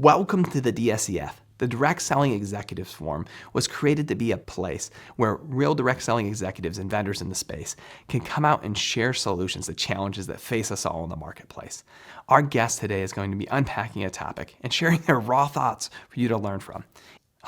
Welcome to the DSEF. The Direct Selling Executives Forum was created to be a place where real direct selling executives and vendors in the space can come out and share solutions to challenges that face us all in the marketplace. Our guest today is going to be unpacking a topic and sharing their raw thoughts for you to learn from.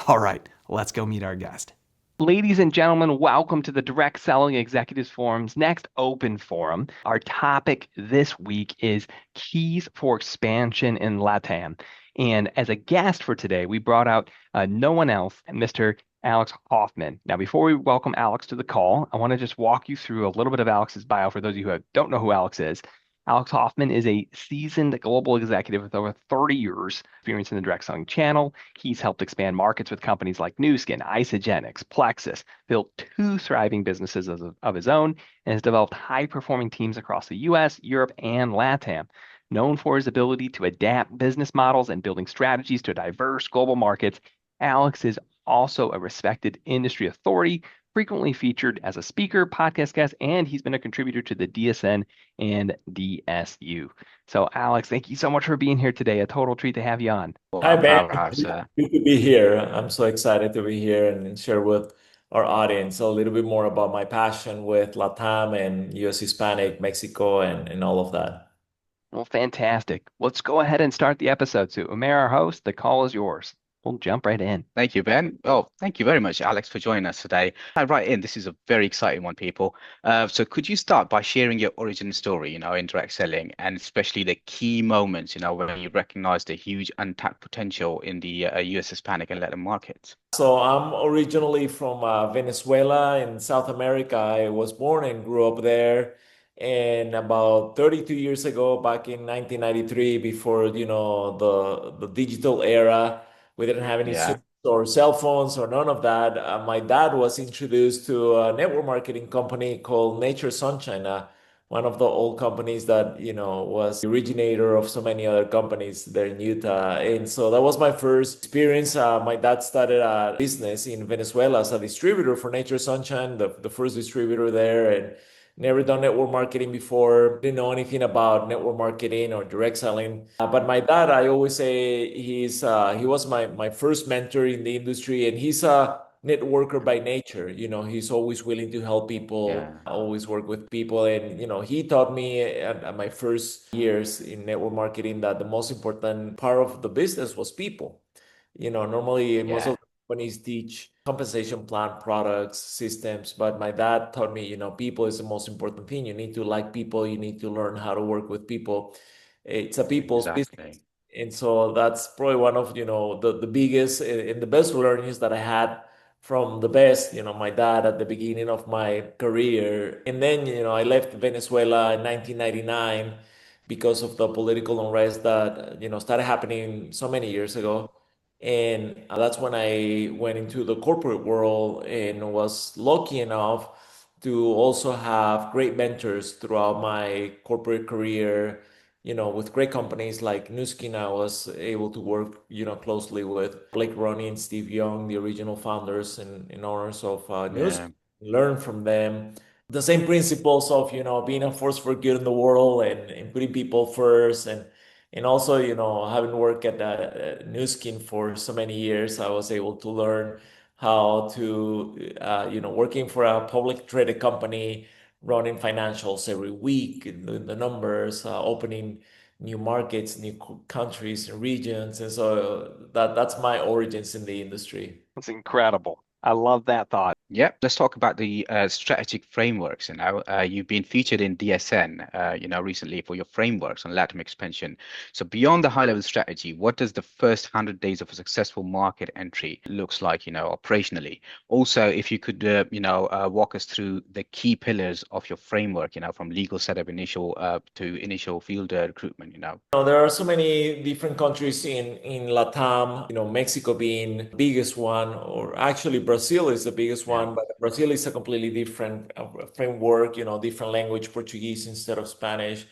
All right, let's go meet our guest. Ladies and gentlemen, welcome to the Direct Selling Executives Forum's next open forum. Our topic this week is keys for expansion in LATAM. And as a guest for today, we brought out no one else than Mr. Alex Hoffman. Now, before we welcome Alex to the call, I want to just walk you through a little bit of Alex's bio for those of you who don't know who Alex is. Alex Hoffman is a seasoned global executive with over 30 years experience in the direct selling channel. He's helped expand markets with companies like Nu Skin, Isagenix, Plexus, built 2 thriving businesses of his own, and has developed high-performing teams across the US, Europe, and LATAM. Known for his ability to adapt business models and building strategies to diverse global markets, Alex is also a respected industry authority, frequently featured as a speaker, podcast guest, and he's been a contributor to the DSN and DSU. So, Alex, thank you so much for being here today. A total treat to have you on. Hi, Ben. Good to be here. I'm so excited to be here and share with our audience a little bit more about my passion with LATAM and US Hispanic, Mexico, and all of that. Well, fantastic. Let's go ahead and start the episode. So, Umair, our host, the call is yours. We'll jump right in. Thank you, Ben. Oh, thank you very much, Alex, for joining us today. Right in, this is a very exciting one, people. So could you start by sharing your origin story, in direct selling, and especially the key moments, when you recognize the huge untapped potential in the US Hispanic and Latin markets? So I'm originally from Venezuela in South America. I was born and grew up there. And about 32 years ago, back in 1993, before, the digital era, we didn't have any or cell phones or none of that. My dad was introduced to a network marketing company called Nature Sunshine, one of the old companies that, was the originator of so many other companies there in Utah. And so that was my first experience. My dad started a business in Venezuela as a distributor for Nature Sunshine, the first distributor there. And never done network marketing before, didn't know anything about network marketing or direct selling. But my dad, I always say he was my first mentor in the industry, and he's a networker by nature. He's always willing to help people, always work with people. And, he taught me at my first years in network marketing that the most important part of the business was people. Normally most of the companies teach compensation plan, products, systems, but my dad taught me, people is the most important thing. You need to like people. You need to learn how to work with people. It's a people's business. And so that's probably one of, the biggest and the best learnings that I had from the best, my dad at the beginning of my career. And then, I left Venezuela in 1999 because of the political unrest that, started happening so many years ago. And that's when I went into the corporate world and was lucky enough to also have great mentors throughout my corporate career. With great companies like Nu Skin, I was able to work, closely with Blake Roney and Steve Young, the original founders and owners of Nu Skin, learn from them. The same principles of, being a force for good in the world and putting people first. And also, having worked at Nu Skin for so many years, I was able to learn how to, working for a public traded company, running financials every week, doing the numbers, opening new markets, new countries and regions. And so that's my origins in the industry. That's incredible. I love that thought. Yep. Let's talk about the strategic frameworks. You've been featured in DSN, recently for your frameworks on LATAM expansion. So beyond the high-level strategy, what does the first 100 days of a successful market entry looks like, operationally? Also, if you could, walk us through the key pillars of your framework, from legal setup to initial field recruitment, There are so many different countries in LATAM, Mexico being the biggest one, or actually Brazil is the biggest one. But Brazil is a completely different framework, different language, Portuguese instead of Spanish,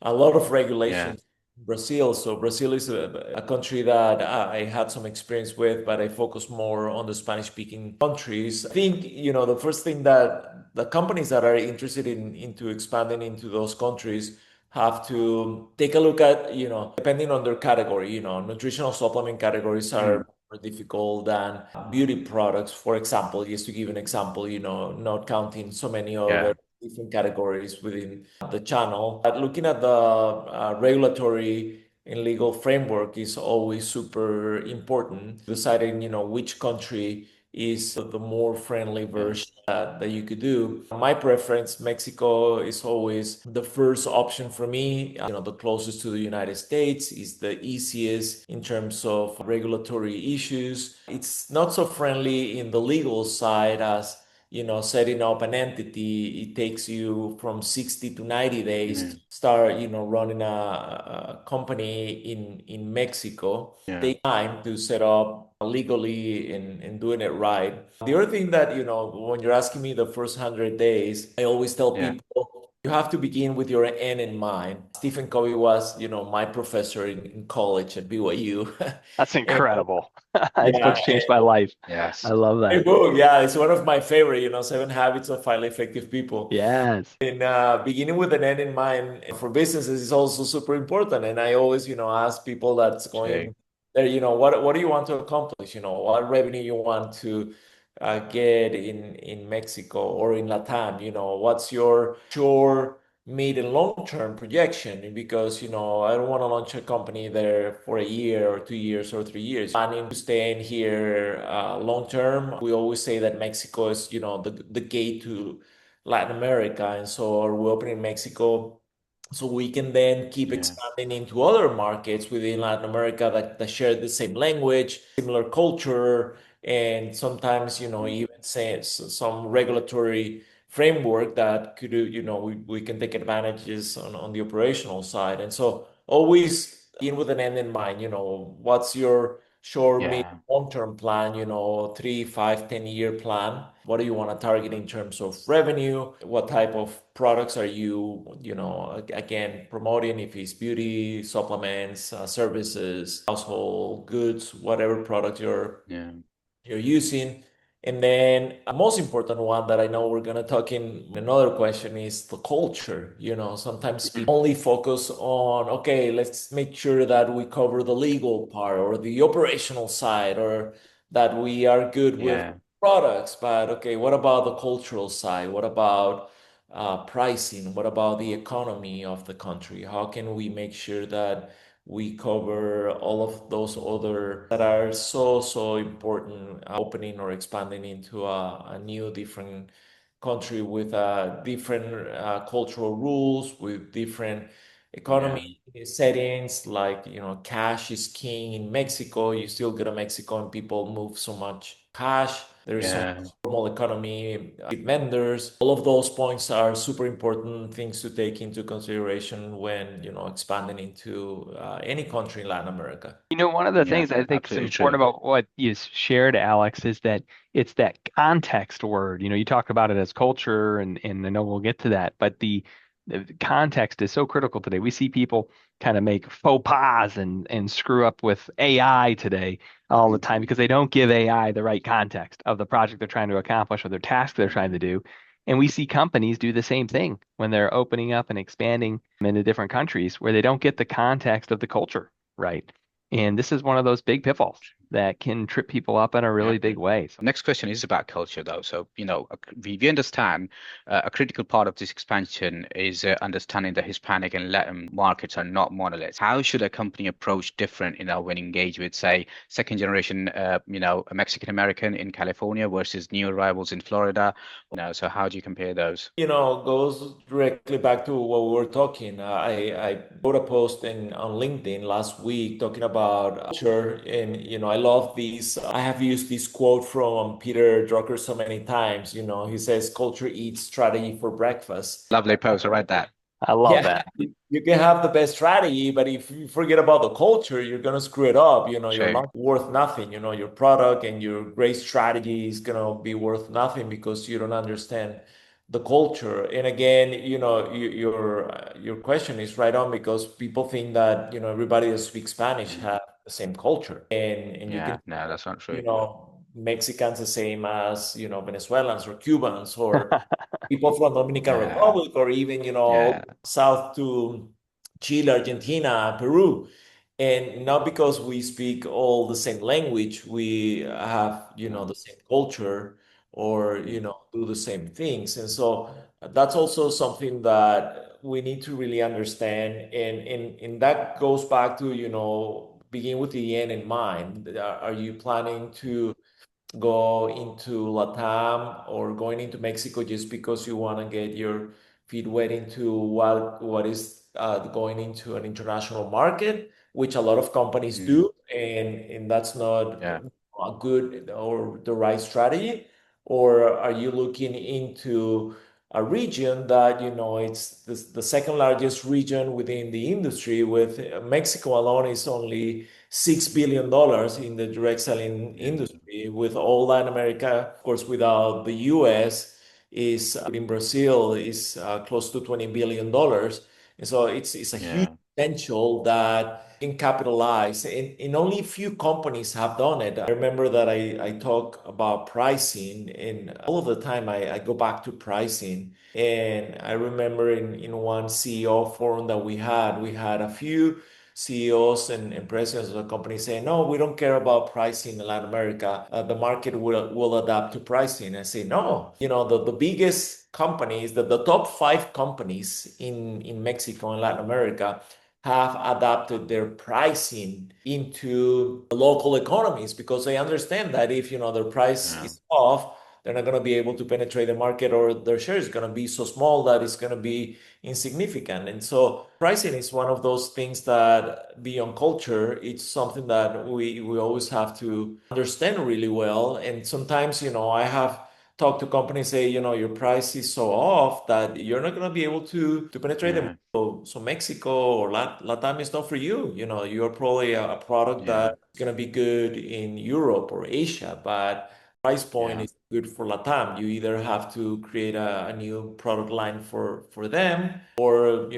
a lot of regulations in Brazil. So Brazil is a country that I had some experience with, but I focus more on the Spanish-speaking countries. I think, the first thing that the companies that are interested into expanding into those countries have to take a look at, depending on their category, nutritional supplement categories are more difficult than beauty products, for example, just to give an example, not counting so many Yeah. other different categories within the channel. But looking at the regulatory and legal framework is always super important. Deciding, which country is the more friendly Yeah. version that you could do. My preference, Mexico is always the first option for me. The closest to the United States is the easiest in terms of regulatory issues. It's not so friendly in the legal side as setting up an entity. It takes you from 60 to 90 days Yeah. to start, running a company in Mexico. Yeah. Take time to set up legally and doing it right. The other thing that, when you're asking me the first 100 days, I always tell Yeah. people, you have to begin with your end in mind. Stephen Covey was, my professor in college at BYU. That's And incredible. His yeah, book's changed my life. I Yes. love great that. book. Yeah, it's one of my favorite, Seven Habits of Highly Effective People. Yes. And beginning with an end in mind for businesses is also super important. And I always, ask people that's True. going there, what do you want to accomplish? What revenue you want to get in Mexico or in LATAM? What's your short, mid, and long-term projection? Because, I don't want to launch a company there for a year or 2 years or 3 years. Planning to stay in here long-term. We always say that Mexico is, the gate to Latin America. And so we're opening Mexico so we can then keep Yeah. expanding into other markets within Latin America that share the same language, similar culture, and sometimes, even say some regulatory framework that could, we can take advantages on the operational side. And so always in with an end in mind, what's your short, mid, Yeah. long-term plan, 3, 5, 10-year plan. What do you want to target in terms of revenue? What type of products are you, again, promoting? If it's beauty, supplements, services, household goods, whatever product Yeah. you're using. And then a most important one that I know we're gonna talk in another question is the culture. Sometimes people only focus on, okay, let's make sure that we cover the legal part or the operational side or that we are good with Yeah. products. But okay, what about the cultural side? What about pricing? What about the economy of the country? How can we make sure that we cover all of those other that are so important, opening or expanding into a new different country with different cultural rules, with different Yeah. economy settings. Like, cash is king in Mexico. You still go to Mexico and people move so much cash. There is so Yeah. formal economy with vendors. All of those points are super important things to take into consideration when, expanding into any country in Latin America. One of the Yeah. things I think is Absolutely important true. about what you shared, Alex, is that it's that context word. You talk about it as culture, and I know we'll get to that, but the context is so critical today. We see people kind of make faux pas and screw up with AI today all the time because they don't give AI the right context of the project they're trying to accomplish or their task they're trying to do. And we see companies do the same thing when they're opening up and expanding into different countries where they don't get the context of the culture right. And this is one of those big pitfalls that can trip people up in a Yeah. really big way. So, Next question is about culture, though. So, we understand a critical part of this expansion is understanding that Hispanic and Latin markets are not monoliths. How should a company approach different, when engaged with, say, second generation, a Mexican American in California versus new arrivals in Florida? So how do you compare those? Goes directly back to what we were talking. I wrote a post on LinkedIn last week talking about culture, and I love these. I have used this quote from Peter Drucker so many times. He says, "Culture eats strategy for breakfast." Lovely post. I read that. I love Yeah, that. you can have the best strategy, but if you forget about the culture, you're gonna screw it up. You're True. not worth nothing. Your product and your great strategy is gonna be worth nothing because you don't understand the culture. And again, your question is right on because people think that everybody that speaks Spanish Mm. have the same culture, and you Yeah. can No, that's not true. Mexicans the same as Venezuelans or Cubans or people from Dominican Yeah. Republic or even Yeah. south to Chile, Argentina, Peru. And not because we speak all the same language, we have, Yeah. the same culture or, do the same things. And so that's also something that we need to really understand. And that goes back to, begin with the end in mind. Are you planning to go into LATAM or going into Mexico just because you want to get your feet wet into what is going into an international market, which a lot of companies Mm. do, and that's not Yeah. a good or the right strategy? Or are you looking into a region that it's the second largest region within the industry, with Mexico alone is only $6 billion in the direct selling Yeah. industry, with all Latin America, of course, without the US, is in Brazil is close to $20 billion. And so it's a huge Yeah. potential that can capitalize, and only a few companies have done it. I remember that I talk about pricing, and all of the time I go back to pricing. And I remember in one CEO forum that we had a few CEOs and presidents of the company saying, no, we don't care about pricing in Latin America. The market will adapt to pricing. I say, no, the biggest companies, the top five companies in Mexico and Latin America have adapted their pricing into the local economies, because they understand that if their price Yeah. is off, they're not going to be able to penetrate the market, or their share is going to be so small that it's going to be insignificant. And so pricing is one of those things that, beyond culture, it's something that we always have to understand really well. And sometimes, I have talked to companies, say, your price is so off that you're not going to be able to penetrate them. Yeah. So Mexico or Latam is not for you. You're probably a product Yeah. that's going to be good in Europe or Asia, but price point Yeah. is good for LATAM. You either have to create a new product line for them, or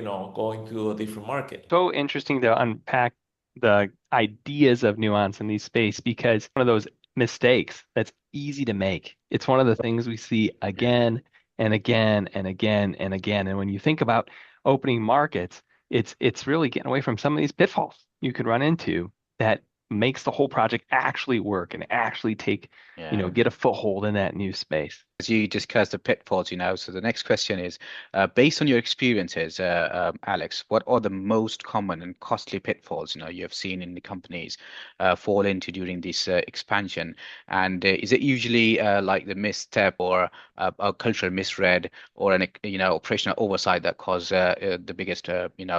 go into a different market. So interesting to unpack the ideas of nuance in these space, because one of those mistakes that's easy to make. It's one of the things we see again and again and again and again. And when you think about opening markets, it's really getting away from some of these pitfalls you could run into that makes the whole project actually work and actually take, Yeah. get a foothold in that new space. As you discussed the pitfalls, so the next question is, based on your experiences, Alex, what are the most common and costly pitfalls, you have seen in the companies fall into during this expansion? And is it usually like the misstep or a cultural misread or an, operational oversight that cause the biggest,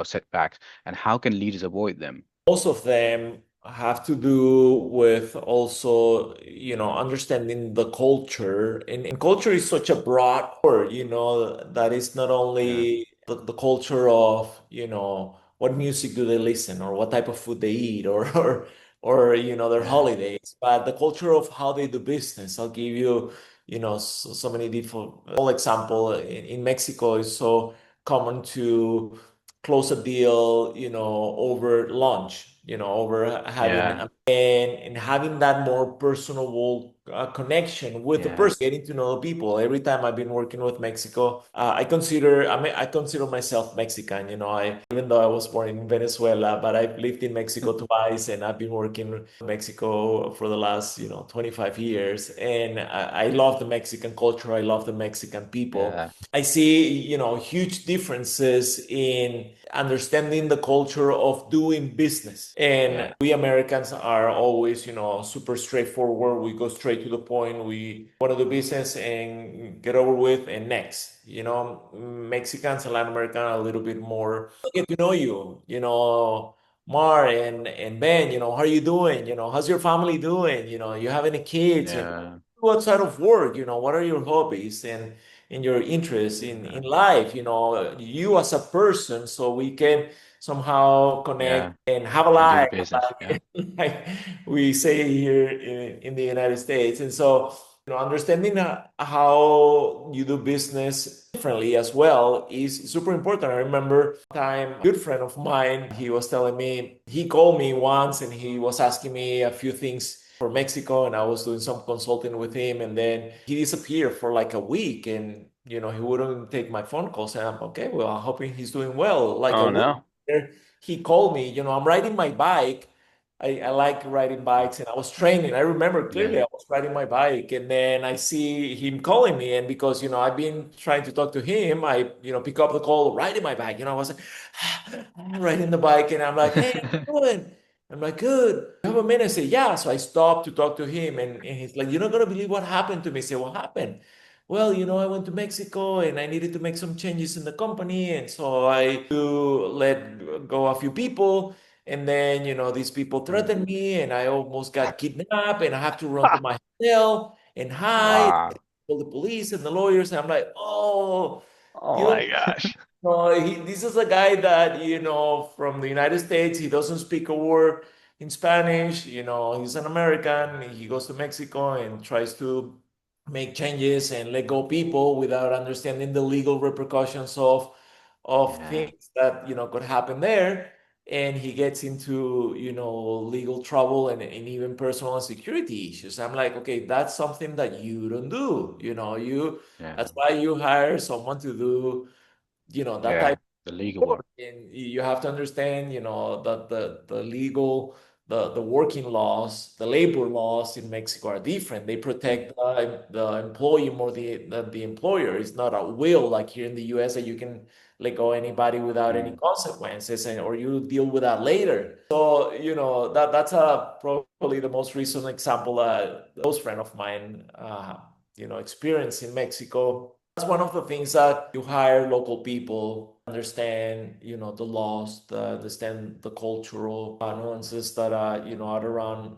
setbacks? And how can leaders avoid them? Most of them have to do with also, understanding the culture. And culture is such a broad word, that is not Yeah. only the culture of, what music do they listen, or what type of food they eat, or their Yeah. holidays, but the culture of how they do business. I'll give you, so many different whole example. In Mexico, is so common to close a deal, over lunch, over having Yeah. a and having that more personable connection with the Yeah. person, getting to know people. Every time I've been working with Mexico, I consider myself Mexican. Even though I was born in Venezuela, but I've lived in Mexico twice, and I've been working in Mexico for the last 25 years, and I love the Mexican culture. I love the Mexican people. Yeah. I see, huge differences in understanding the culture of doing business. And Yeah. we Americans are always, super straightforward. We go straight to the point. We want to do business and get over with, and next. Mexicans and Latin American are a little bit more get to know you, Mar and Ben, how are you doing? How's your family doing? You have any kids? Yeah. Outside of work, what are your hobbies and your interests in Yeah. life, you as a person, so we can somehow connect Yeah. and have a And do life, business. Yeah. like, like we say here in the United States. And so, understanding how you do business differently as well is super important. I remember a time, a good friend of mine, he was telling me, he called me once and he was asking me a few things for Mexico, and I was doing some consulting with him, and then he disappeared for like a week, and he wouldn't take my phone calls, and I'm okay, well, I'm hoping he's doing well. Like a Oh week, no. there, he called me, I'm riding my bike. I like riding bikes and I was training. I remember Yeah. clearly I was riding my bike and then I see him calling me. And because, I've been trying to talk to him, I, pick up the call, riding my bike. I was like, riding the bike and I'm like, hey, how you doing? I'm like, good. You have a minute? I say, yeah. So I stopped to talk to him and he's like, you're not going to believe what happened to me. I say, what happened? Well, I went to Mexico and I needed to make some changes in the company. And so I let go a few people. And then, these people Mm. threatened me and I almost got kidnapped and I have to run to my hotel and hide, Wow. call the police and the lawyers. And I'm like, oh, Oh you know, my gosh. no, this is a guy that, from the United States, he doesn't speak a word in Spanish. He's an American. He goes to Mexico and tries to make changes and let go people without understanding the legal repercussions of Yeah. things that, could happen there. And he gets into, legal trouble and even personal and security issues. I'm like, okay, that's something that you don't do. Yeah. That's why you hire someone to do that Yeah. type The of legal work. work. And you have to understand that the legal the working laws, the labor laws in Mexico are different. They Mm. protect the employee more than the employer. It's not a will like here in the US that you can let go anybody without any Mm. consequences, or you deal with that later. So that's probably the most recent example a close friend of mine experienced in Mexico. That's one of the things that you hire local people, understand, the laws, understand the cultural nuances that are, are around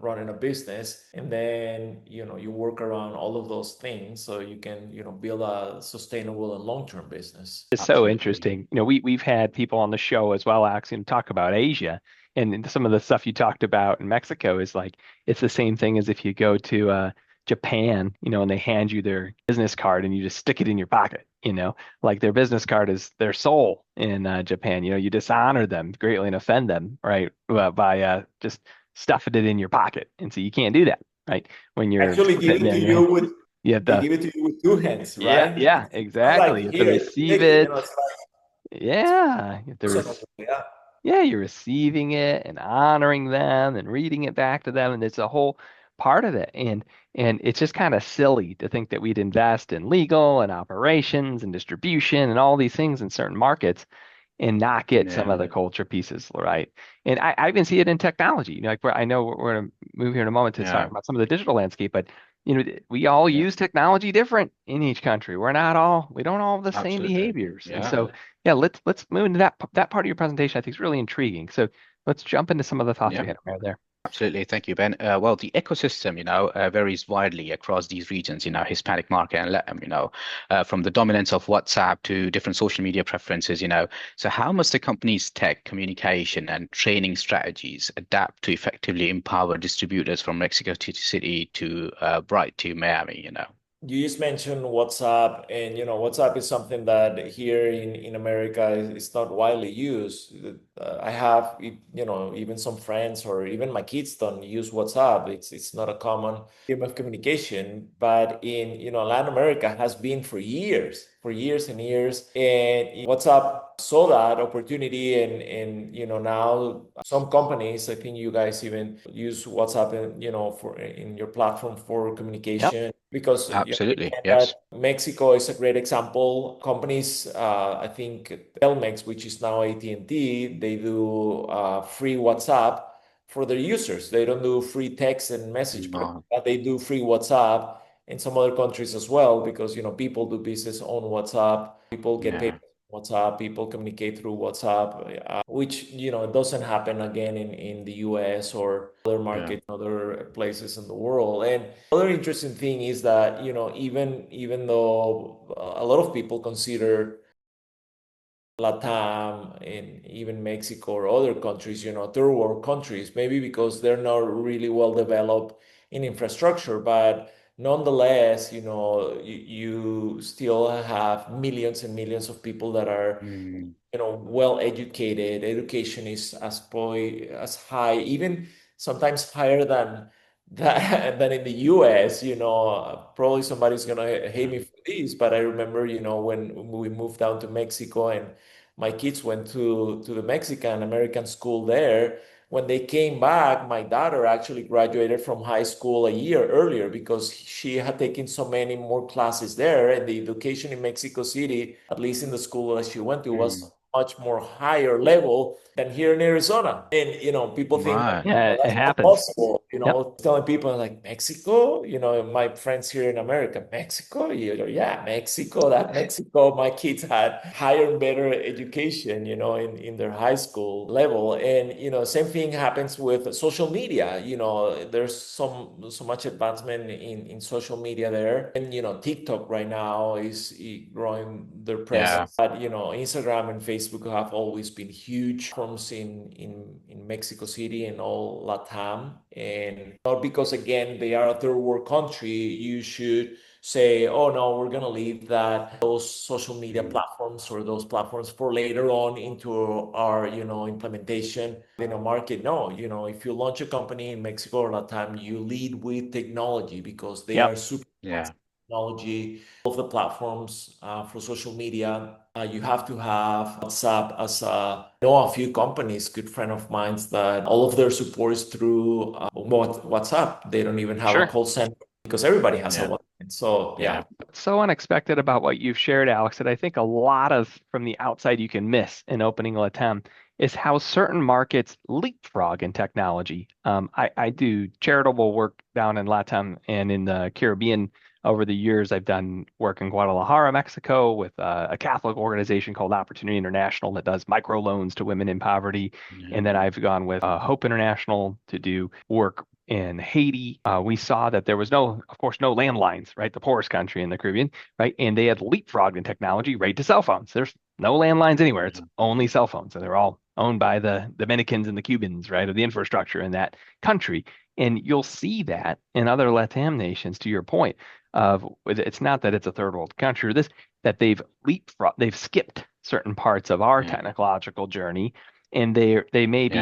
running a business. And then, you work around all of those things so you can, build a sustainable and long-term business. It's so Absolutely. interesting. We've had people on the show as well, Alex, talk about Asia, and some of the stuff you talked about in Mexico is like it's the same thing as if you go to Japan, and they hand you their business card and you just stick it in your pocket, like their business card is their soul in Japan. You dishonor them greatly and offend them, right, by just stuffing it in your pocket, and so you can't do that, right, when you're Actually give sitting it there to in your hand. you with You have they to, give it to you with two hands, yeah, right? yeah, Not exactly. like You have to here, receive take it, it. it's like Yeah, you have to personal, yeah. yeah, you're receiving it and honoring them and reading it back to them, and it's a whole part of it. And it's just kind of silly to think that we'd invest in legal and operations and distribution and all these things in certain markets and not get some Yeah. of the culture pieces right. And I even see it in technology. Like I know we're going to move here in a moment to talk Yeah. about some of the digital landscape, but we all Yeah. use technology different in each country. We don't all have the same Absolutely. behaviors. And Yeah. so yeah, let's move into that part of your presentation. I think is really intriguing. So let's jump into some of the thoughts Yeah. we had there. Absolutely. Thank you, Ben. Well, the ecosystem, varies widely across these regions, Hispanic market and LATAM, from the dominance of WhatsApp to different social media preferences. So how must the company's tech, communication, and training strategies adapt to effectively empower distributors from Mexico City to Bright to Miami? You just mentioned WhatsApp, and WhatsApp is something that here in America is not widely used. I have even some friends or even my kids don't use WhatsApp. It's not a common medium of communication, but in Latin America has been for years and years. And WhatsApp saw that opportunity, and now some companies, I think you guys even use WhatsApp, for in your platform for Yep. communication because Absolutely. that Yes. Mexico is a great example. Companies, I think Telmex, which is now AT&T, they do free WhatsApp for their users. They don't do free text and message, No. but they do free WhatsApp in some other countries as well because people do business on WhatsApp. People get paid Yeah. WhatsApp, people communicate through WhatsApp, which doesn't happen again in the US or other Yeah. markets, other places in the world. And other interesting thing is that even though a lot of people consider LATAM and even Mexico or other countries, third world countries, maybe because they're not really well developed in infrastructure, but nonetheless, you still have millions and millions of people that are Mm. well educated. Education is as high, even sometimes higher than in the US. Probably somebody's gonna hate Yeah. me for this, but I remember when we moved down to Mexico and My kids went to the Mexican American school there. When they came back, my daughter actually graduated from high school a year earlier because she had taken so many more classes there. And the education in Mexico City, at least in the school that she went to, was much more higher level than here in Arizona. And, people think like, Right. Yeah, oh, it that's not happens. possible. Yep. Telling people like Mexico, my friends here in America, Mexico, yeah, Mexico, that Mexico, my kids had higher and better education, in their high school level. And, same thing happens with social media. There's so much advancement in social media there. And, TikTok right now is growing their presence. But, Instagram and Facebook have always been huge forms in Mexico City and all LATAM. And not because, again, they are a third world country, you should say, oh no, we're going to leave those social media platforms or those platforms for later on into our, implementation in a market. No, if you launch a company in Mexico or Latam, you lead with technology because they Yep. are super Yeah. technology of the platforms for social media. You have to have WhatsApp as a few companies, good friend of mine, that all of their support is through WhatsApp. They don't even have a Sure. call center because everybody has a Yeah. WhatsApp. So yeah. What's so unexpected about what you've shared, Alex, that I think a lot of from the outside you can miss in opening LATAM is how certain markets leapfrog in technology. I do charitable work down in LATAM and in the Caribbean. Over the years, I've done work in Guadalajara, Mexico, with a Catholic organization called Opportunity International that does microloans to women in poverty. And then I've gone with Hope International to do work in Haiti. We saw that there was of course, no landlines, right? The poorest country in the Caribbean, right? And they had leapfrogged in technology right to cell phones. There's no landlines anywhere. It's only cell phones. And they're all owned by the Dominicans and the Cubans, right? Of the infrastructure in that country. And you'll see that in other LATAM nations, to your point, of it's not that it's a third world country or this, that they've skipped certain parts of our technological journey, and they may be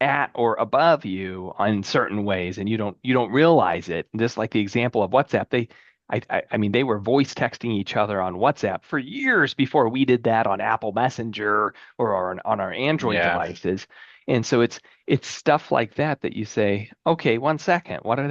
at or above you in certain ways, and you don't realize it. Just like the example of WhatsApp, I mean, they were voice texting each other on WhatsApp for years before we did that on Apple Messenger or on our Android devices. And so it's stuff like that you say, okay, 1 second, what are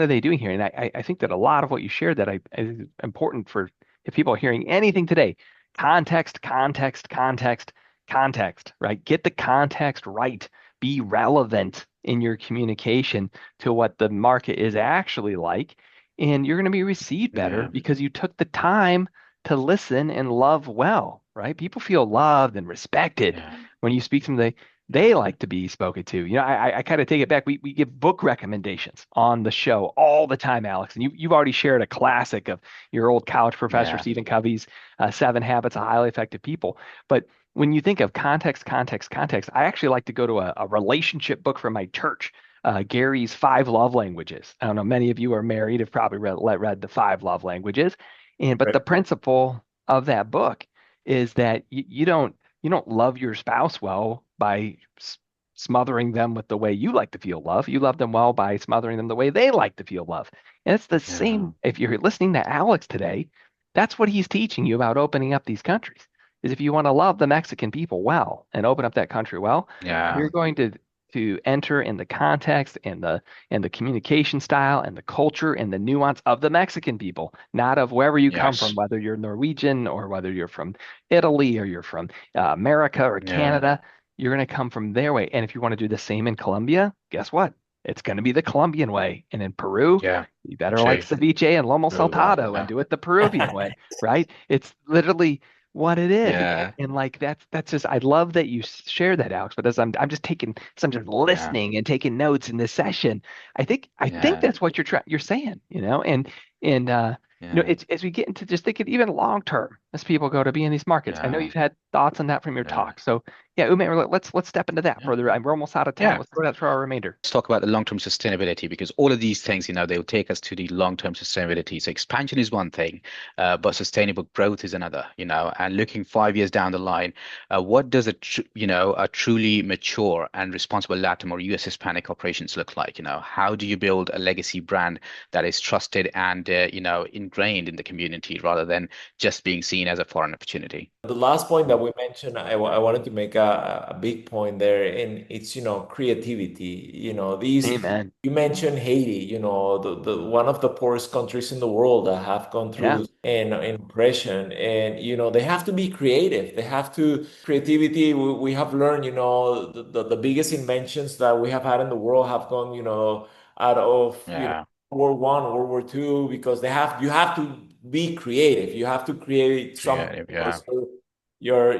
they doing here? And I think that a lot of what you shared that is important for if people are hearing anything today, context, context, context, context, right? Get the context right. Be relevant in your communication to what the market is actually like, and you're going to be received better because you took the time to listen and love well, right? People feel loved and respected when you speak to them. They like to be spoken to. I kind of take it back. We give book recommendations on the show all the time, Alex. And you've already shared a classic of your old college professor, Stephen Covey's 7 Habits of Highly Effective People. But when you think of context, context, context, I actually like to go to a relationship book from my church, Gary's 5 Love Languages. I don't know, many of you are married, have probably read the 5 Love Languages. But the principle of that book is that you don't love your spouse well by smothering them with the way you like to feel love. You love them well by smothering them the way they like to feel love. And it's the same. If you're listening to Alex today, that's what he's teaching you about opening up these countries. Is if you want to love the Mexican people well and open up that country well, you're going to enter in the context and the communication style and the culture and the nuance of the Mexican people, not of wherever you come from, whether you're Norwegian or whether you're from Italy or you're from America or Canada. You're going to come from their way. And if you want to do the same in Colombia, guess what? It's going to be the Colombian way. And in Peru, you better like ceviche and lomo saltado and do it the Peruvian way, right? It's literally what it is. And like that's just I love that you share that, Alex. But as I'm just listening and taking notes in this session, I think that's what you're saying, and it's as we get into just thinking even long term as people go to be in these markets. I know you've had thoughts on that from your talk. So Yeah, Ume, let's step into that, Yeah. brother. We're almost out of time. Yeah. Let's go down through our remainder. Let's talk about the long-term sustainability because all of these things, they'll take us to the long-term sustainability. So expansion is one thing, but sustainable growth is another, and looking 5 years down the line, what does a truly mature and responsible LATAM or US Hispanic operations look like? How do you build a legacy brand that is trusted and, ingrained in the community rather than just being seen as a foreign opportunity? The last point that we mentioned, I wanted to make a big point there, and it's, creativity. Amen. You mentioned Haiti, the one of the poorest countries in the world that have gone Yeah. through an oppression, and they have to be creative. They have to creativity. We have learned, the biggest inventions that we have had in the world have gone, out of, Yeah. World War I, World War II, because you have to be creative. You have to create something Creative. Yeah. because you're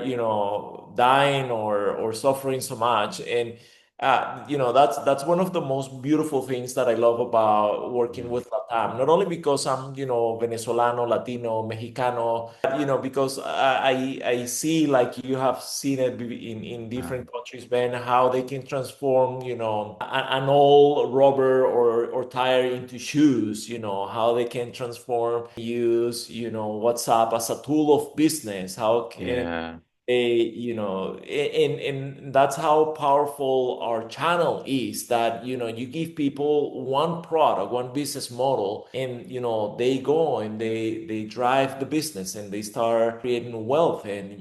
dying or suffering so much. And that's one of the most beautiful things that I love about working Mm. with LATAM. Not only because I'm Venezolano, Latino, Mexicano, but, because I see, like you have seen it in Yeah. different countries, Ben, how they can transform an old rubber or tire into shoes. How they can transform, use WhatsApp as a tool of business. How can Yeah. and that's how powerful our channel is, that you give people one product, one business model, and they go and they drive the business, and they start creating wealth, and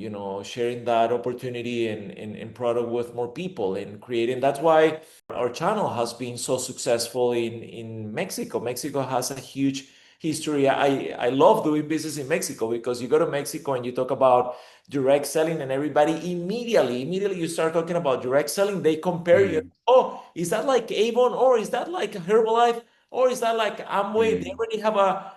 sharing that opportunity and product with more people, and creating. That's why our channel has been so successful in Mexico. Mexico has a huge history. I love doing business in Mexico, because you go to Mexico and you talk about direct selling, and everybody immediately you start talking about direct selling, they compare you. Mm. Oh, is that like Avon, or is that like Herbalife, or is that like Amway? They Mm. already have a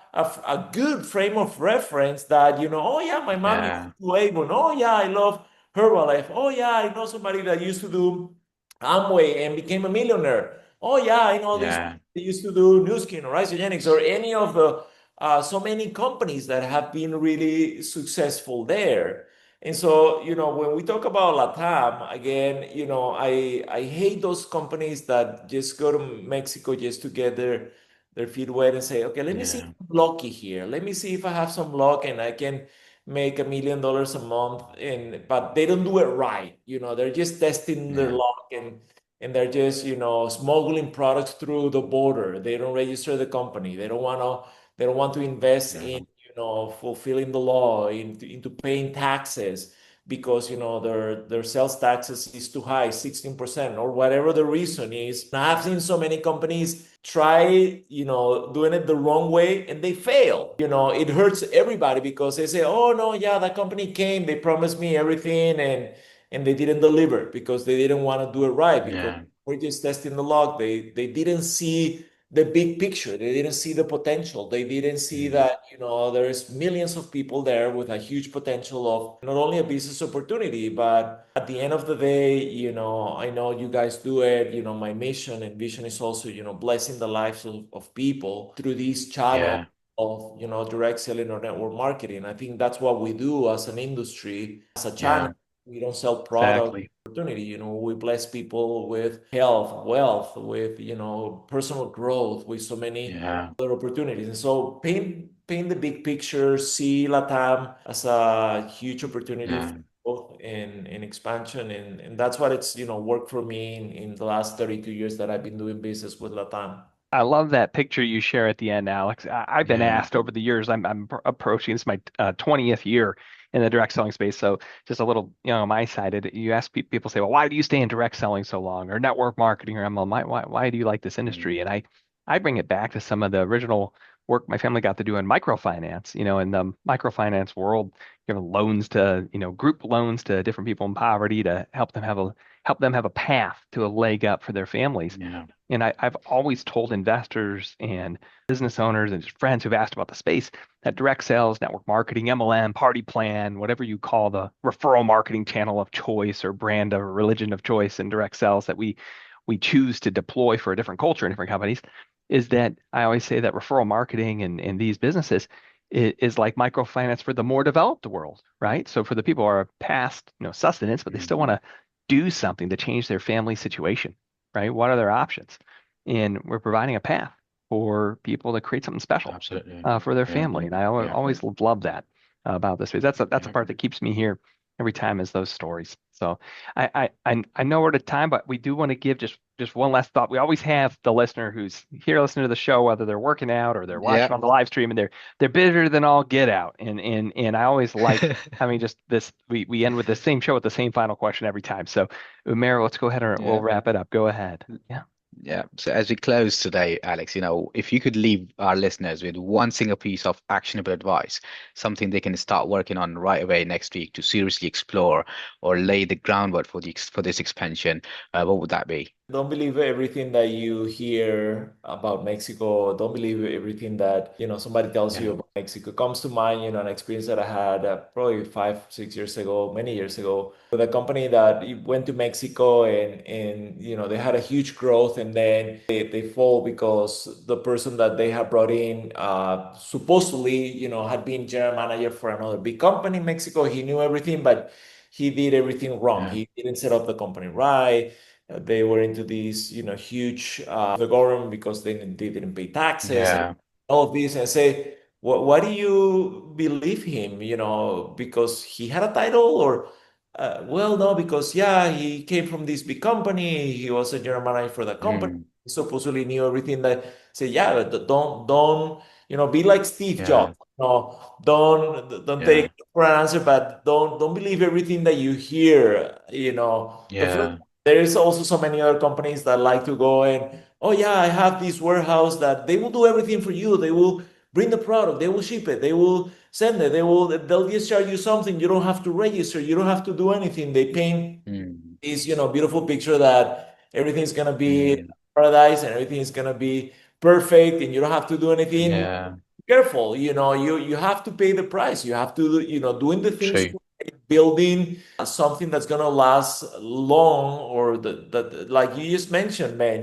good frame of reference, that oh yeah, my mom used Yeah. to do Avon. Oh yeah, I love Herbalife. Oh yeah, I know somebody that used to do Amway and became a millionaire. Oh yeah, I know this. Yeah. They used to do New Skin or Isogenics or any of the so many companies that have been really successful there. And so, when we talk about LATAM, again, I hate those companies that just go to Mexico just to get their feet wet and say, okay, let me see if Yeah. I'm lucky here. Let me see if I have some luck and I can make $1 million a month. But they don't do it right. They're just testing their Yeah. luck, and they're just, smuggling products through the border. They don't register the company. They don't want to invest Yeah. in fulfilling the law, into paying taxes, because their sales taxes is too high, 16%, or whatever the reason is. I've seen so many companies try doing it the wrong way, and they fail. It hurts everybody, because they say, oh no, yeah, that company came, they promised me everything, and they didn't deliver, because they didn't want to do it right, because Yeah. we're just testing the log. They didn't see the big picture. They didn't see the potential. They didn't see Mm. that, there's millions of people there with a huge potential of not only a business opportunity, but at the end of the day, I know you guys do it. My mission and vision is also, blessing the lives of people through this channel Yeah. of, direct selling or network marketing. I think that's what we do as an industry, as a channel. Yeah. We don't sell product Exactly. opportunity. We bless people with health, wealth, with personal growth, with so many Yeah. other opportunities. And so paint the big picture, see LATAM as a huge opportunity for Yeah. growth and expansion. And that's what it's worked for me in the last 32 years that I've been doing business with LATAM. I love that picture you share at the end, Alex. I've been Yeah. asked over the years. I'm approaching, this is my 20th year in the direct selling space. So just a little, my side. You ask people say, well, why do you stay in direct selling so long, or network marketing, or MLM? Why do you like this industry? Mm. And I bring it back to some of the original work my family got to do in microfinance. In the microfinance world, loans to, group loans to different people in poverty to help them have a path to a leg up for their families. Yeah. And I've always told investors and business owners and just friends who've asked about the space that direct sales, network marketing, MLM, party plan, whatever you call the referral marketing channel of choice or brand or religion of choice in direct sales that we choose to deploy for a different culture in different companies, is that I always say that referral marketing and these businesses is like microfinance for the more developed world, right? So for the people who are past, sustenance, but they Mm. still want to do something to change their family situation, right? What are their options? And we're providing a path for people to create something special Absolutely. for their Yeah. family. And I Yeah. always love that about this space. That's a Yeah. part that keeps me here every time is those stories. So I know we're at a time, but we do want to give just one last thought. We always have the listener who's here listening to the show, whether they're working out or they're Yeah. watching on the live stream, and they're busier than all get out. And I always like having just this. We end with the same show with the same final question every time. So Umair, let's go ahead and we'll Yeah. wrap it up. Go ahead. Yeah. Yeah. So as we close today, Alex, if you could leave our listeners with one single piece of actionable advice, something they can start working on right away next week to seriously explore or lay the groundwork for this expansion, what would that be? Don't believe everything that you hear about Mexico. Don't believe everything that, somebody tells you Yeah. about Mexico. Comes to mind, an experience that I had probably 5, 6 years ago, many years ago, with a company that went to Mexico and they had a huge growth, and then they fall because the person that they had brought in supposedly, had been general manager for another big company in Mexico. He knew everything, but he did everything wrong. Yeah. He didn't set up the company right. They were into these, huge the government because they didn't pay taxes and Yeah. all of this. And I say, why do you believe him? Because he had a title, or well, no, because yeah, he came from this big company. He was a general manager for the company. Mm. He supposedly knew everything. That say, yeah, but don't be like Steve Yeah. Jobs. No, don't Yeah. take for an answer, but don't believe everything that you hear. The first, Yeah. there is also so many other companies that like to go and, oh yeah, I have this warehouse that they will do everything for you. They will bring the product, they will ship it, they will send it, they'll just charge you something. You don't have to register, you don't have to do anything. They paint Mm. this, beautiful picture that everything's gonna be Mm. paradise and everything is gonna be perfect and you don't have to do anything. Yeah. Careful, you have to pay the price. You have to, doing the things True. right, building something that's gonna last long, or that like you just mentioned, man,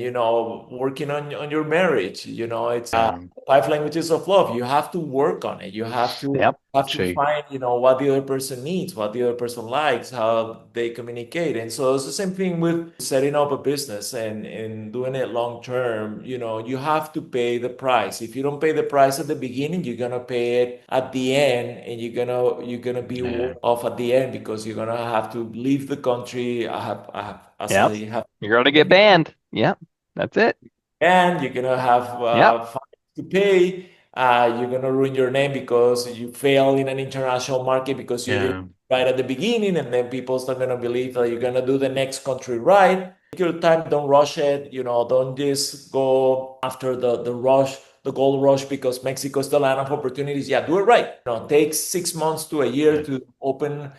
working on your marriage, it's Yeah. 5 languages of love. You have to work on it. You Yep. have to True. find, what the other person needs, what the other person likes, how they communicate. And so it's the same thing with setting up a business and doing it long term. You have to pay the price. If you don't pay the price at the beginning, you're gonna pay it at the end, and you're gonna be Yeah. worse off at the end because you're gonna have to leave the country. As Yep. I have You're going to get banned. Yep. That's it. and you're gonna have Yep. fines to pay. You're gonna ruin your name because you fail in an international market because you did Yeah. right at the beginning, and then people's not gonna believe that you're gonna do the next country right. Take your time, don't rush it. Don't just go after the rush, the gold rush, because Mexico is the land of opportunities. Yeah, do it right. Take 6 months to a year Yeah. to open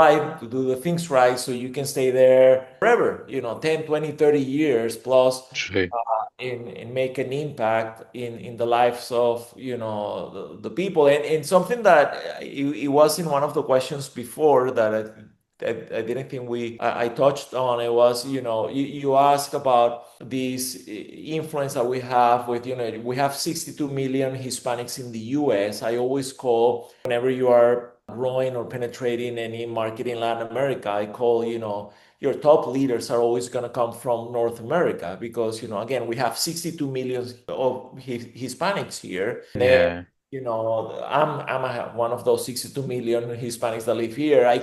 right, to do the things right, so you can stay there forever. 10, 20, 30 years plus, True. and make an impact in the lives of the people. And something that it was in one of the questions before that I didn't think I touched on. It was, you ask about this influence that we have with, we have 62 million Hispanics in the US. I always call, whenever you are growing or penetrating any market in Latin America, I call, your top leaders are always going to come from North America, because, again, we have 62 million of Hispanics here. Yeah. I'm one of those 62 million Hispanics that live here. I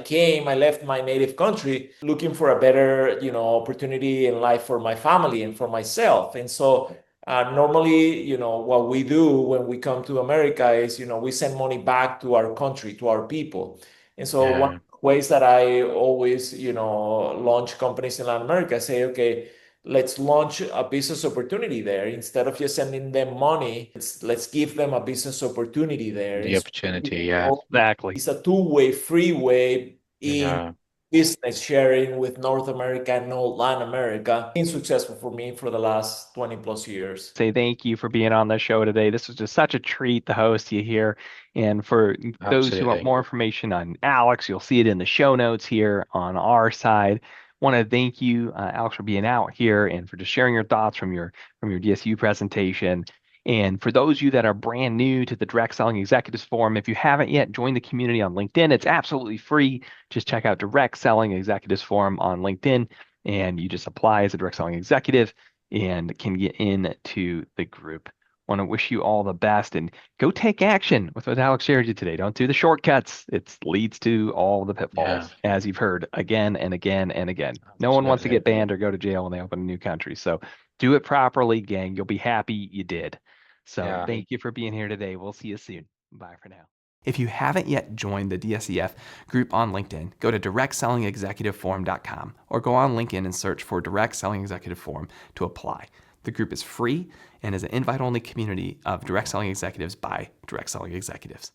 left my native country looking for a better, opportunity in life for my family and for myself. And so normally, what we do when we come to America is, we send money back to our country, to our people. And so one Yeah. of the ways that I always, launch companies in Latin America, say, okay, let's launch a business opportunity there. Instead of just sending them money, let's give them a business opportunity there. The And so opportunity. Yeah. Exactly. it's a two-way freeway in Yeah. business sharing with North America and Latin America. Been successful for me for the last 20 plus years. Say thank you for being on the show today. This was just such a treat to host you here. And for those who want Absolutely. more information on Alex, you'll see it in the show notes here on our side. Want to thank you, Alex, for being out here and for just sharing your thoughts from your DSU presentation. And for those of you that are brand new to the Direct Selling Executives Forum, if you haven't yet joined the community on LinkedIn, it's absolutely free. Just check out Direct Selling Executives Forum on LinkedIn, and you just apply as a direct selling executive and can get into the group. Want to wish you all the best and go take action with what Alex shared you today. Don't do the shortcuts. It leads to all the pitfalls, as you've heard again and again and again. No one wants to get banned or go to jail when they open a new country. So do it properly, gang. You'll be happy you did. So thank you for being here today. We'll see you soon. Bye for now. If you haven't yet joined the DSEF group on LinkedIn, go to directSellingExecutiveForum.com or go on LinkedIn and search for Direct Selling Executive Forum to apply. The group is free and is an invite-only community of direct selling executives by direct selling executives.